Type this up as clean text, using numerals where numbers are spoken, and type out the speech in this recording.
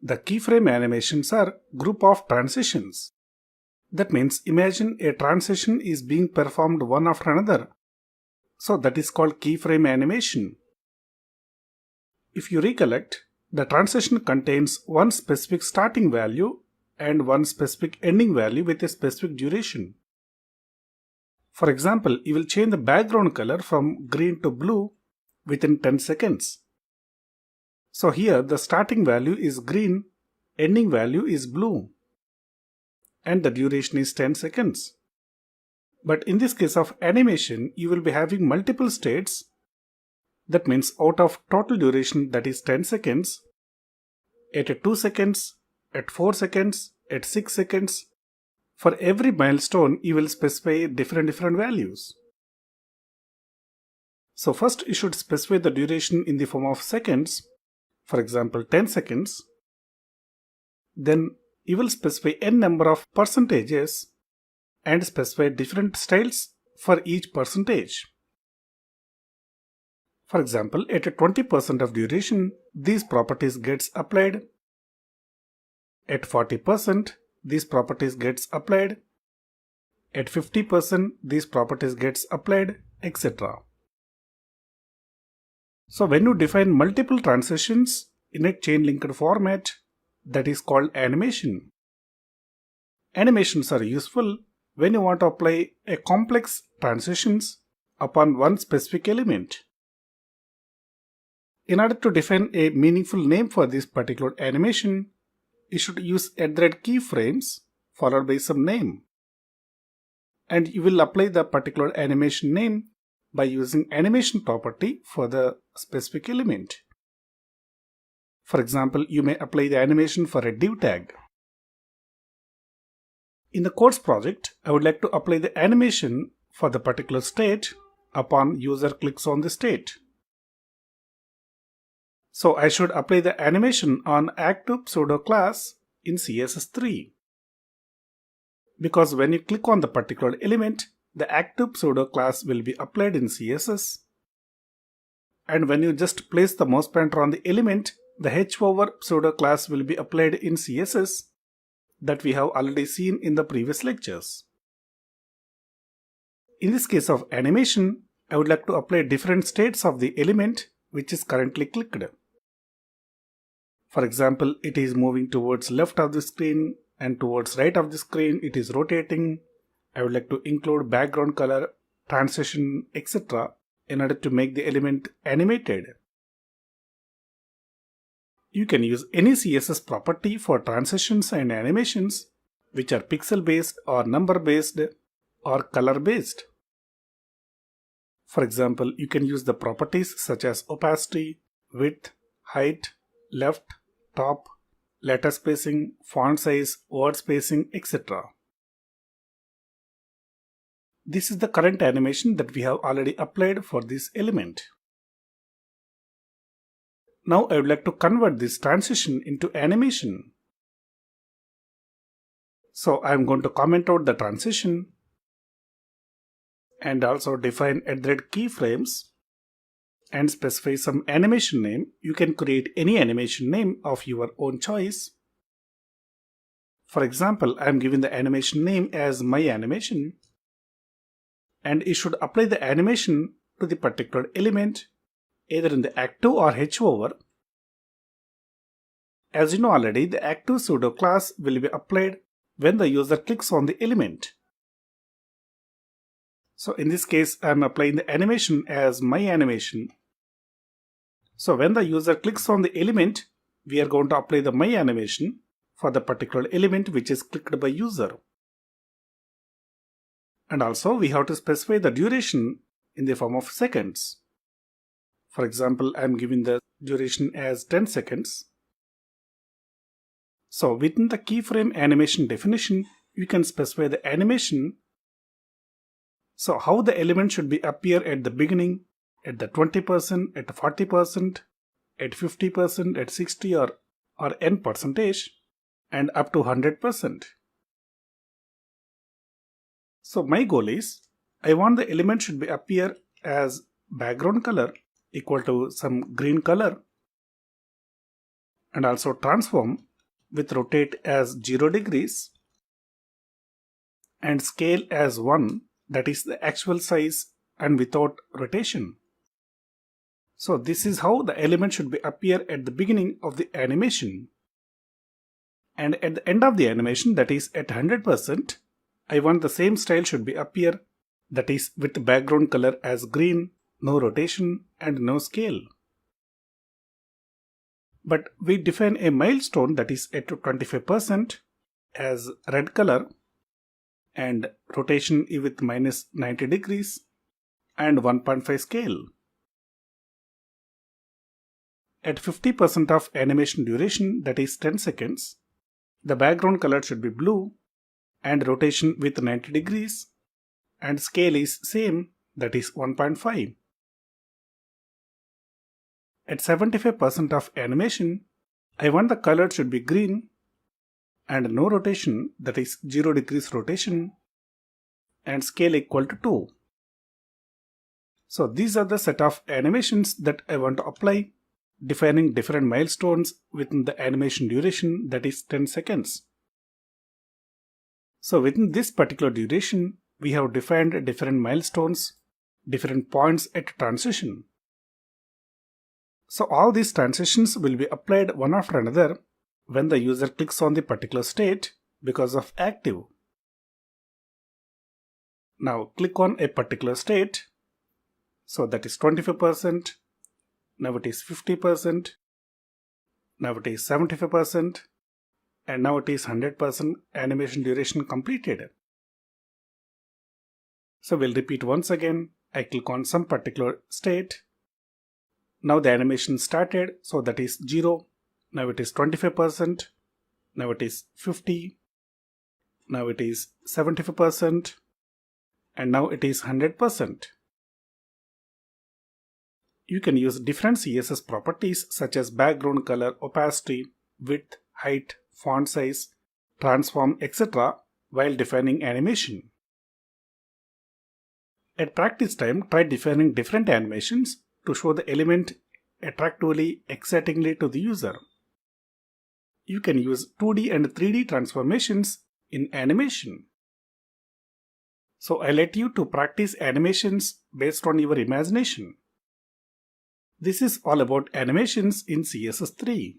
The keyframe animations are group of transitions. That means imagine a transition is being performed one after another. So that is called keyframe animation. If you recollect, the transition contains one specific starting value and one specific ending value with a specific duration. For example, you will change the background color from green to blue within 10 seconds. So here the starting value is green, ending value is blue, and the duration is 10 seconds. But in this case of animation, you will be having multiple states. That means out of total duration, that is 10 seconds, at 2 seconds, at 4 seconds, at 6 seconds, for every milestone you will specify different values. So first you should specify the duration in the form of seconds, for example 10 seconds. Then you will specify n number of percentages and specify different styles for each percentage. For example, at 20% of duration, these properties gets applied. At 40%, these properties gets applied. At 50%, these properties gets applied, etc. So when you define multiple transitions in a chain-linked format, that is called animation. Animations are useful when you want to apply a complex transitions upon one specific element. In order to define a meaningful name for this particular animation, you should use @keyframes followed by some name. And you will apply the particular animation name by using animation property for the specific element. For example, you may apply the animation for a div tag. In the course project, I would like to apply the animation for the particular state upon user clicks on the state. So I should apply the animation on active pseudo class in CSS3. Because when you click on the particular element, the active pseudo class will be applied in CSS. And when you just place the mouse pointer on the element, the hover pseudo class will be applied in CSS that we have already seen in the previous lectures. In this case of animation, I would like to apply different states of the element which is currently clicked. For example, it is moving towards left of the screen and towards right of the screen it is rotating. I would like to include background color, transition, etc. in order to make the element animated. You can use any CSS property for transitions and animations which are pixel based or number based or color based. For example, you can use the properties such as opacity, width, height, left, top, letter spacing, font size, word spacing, etc. This is the current animation that we have already applied for this element. Now I would like to convert this transition into animation. So I am going to comment out the transition and also define @keyframes and specify some animation name. You can create any animation name of your own choice. For example, I am giving the animation name as my animation, and you should apply the animation to the particular element either in the active or hover. As you know already, the active pseudo class will be applied when the user clicks on the element. So in this case, I am applying the animation as my animation. So when the user clicks on the element, we are going to apply the my animation for the particular element which is clicked by user. And also we have to specify the duration in the form of seconds. For example, I am giving the duration as 10 seconds. So within the keyframe animation definition, you can specify the animation. So how the element should be appear at the beginning, at the 20%, at 40%, at 50%, at 60 or n percentage, and up to 100%. So my goal is, I want the element should be appear as background color equal to some green color, and also transform with rotate as 0 degrees and scale as 1, that is the actual size and without rotation. So this is how the element should be appear at the beginning of the animation. And at the end of the animation, that is at 100%, I want the same style should be appear, that is with background color as green, no rotation and no scale. But we define a milestone that is at 25% as red color and rotation with minus 90 degrees and 1.5 scale. At 50% of animation duration, that is 10 seconds, the background color should be blue and rotation with 90 degrees and scale is same, that is 1.5. At 75% of animation, I want the color should be green and no rotation, that is 0 degrees rotation and scale equal to 2. So these are the set of animations that I want to apply, defining different milestones within the animation duration, that is 10 seconds. So within this particular duration, we have defined different milestones, different points at transition. So all these transitions will be applied one after another when the user clicks on the particular state because of active. Now click on a particular state. So that is 25%. Now it is 50%. Now it is 75%. And now it is 100% animation duration completed. So we'll repeat once again. I click on some particular state. Now the animation started, so that is 0. Now it is 25%. Now it is 50. Now it is 75%. And now it is 100%. You can use different CSS properties such as background color, opacity, width, height, font size, transform, etc. while defining animation. At practice time, try defining different animations to show the element attractively, excitingly to the user. You can use 2D and 3D transformations in animation. So I let you to practice animations based on your imagination. This is all about animations in CSS3.